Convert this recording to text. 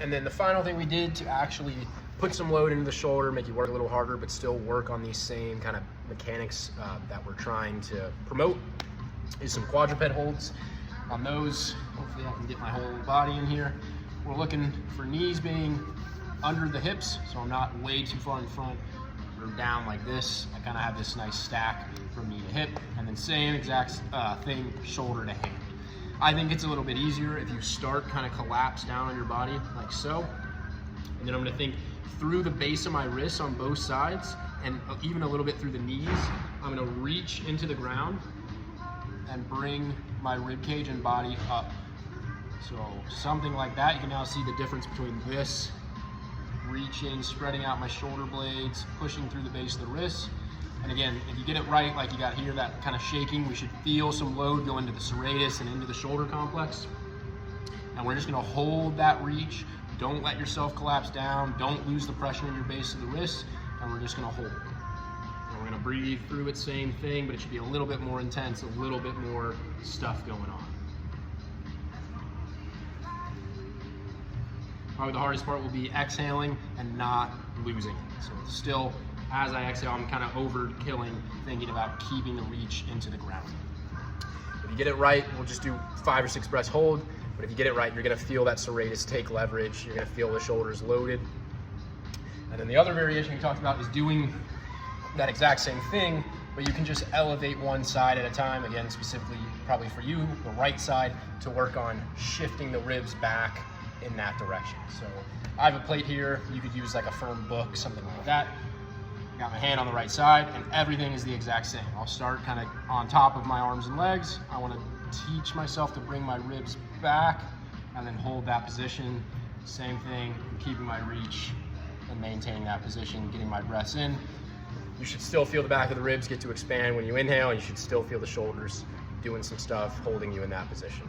And then the final thing we did to actually put some load into the shoulder, make you work a little harder, but still work on these same kind of mechanics that we're trying to promote, is some quadruped holds. On those, hopefully I can get my whole body in here. We're looking for knees being under the hips, so I'm not way too far in front or down like this. I kind of have this nice stack from knee to hip, and then same exact thing, shoulder to hand. I think it's a little bit easier if you start kind of collapse down on your body like so, and then I'm gonna think through the base of my wrists on both sides, and even a little bit through the knees. I'm gonna reach into the ground and bring my rib cage and body up. So something like that. You can now see the difference between this, reaching, spreading out my shoulder blades, pushing through the base of the wrist. And again, if you get it right, like you got here, that kind of shaking, we should feel some load go into the serratus and into the shoulder complex. And we're just gonna hold that reach. Don't let yourself collapse down. Don't lose the pressure in your base of the wrist. And we're just gonna hold. And we're gonna breathe through it, same thing, but it should be a little bit more intense, a little bit more stuff going on. Probably the hardest part will be exhaling and not losing it. So still, as I exhale, I'm kind of overkilling, thinking about keeping the reach into the ground. If you get it right, we'll just do 5 or 6 breaths hold. But if you get it right, you're gonna feel that serratus take leverage. You're gonna feel the shoulders loaded. And then the other variation we talked about is doing that exact same thing, but you can just elevate one side at a time. Again, specifically probably for you, the right side, to work on shifting the ribs back in that direction. So I have a plate here. You could use like a firm book, something like that. Got my hand on the right side, and everything is the exact same. I'll start kind of on top of my arms and legs. I want to teach myself to bring my ribs back and then hold that position. Same thing, keeping my reach and maintaining that position, getting my breaths in. You should still feel the back of the ribs get to expand when you inhale. You should still feel the shoulders doing some stuff, holding you in that position.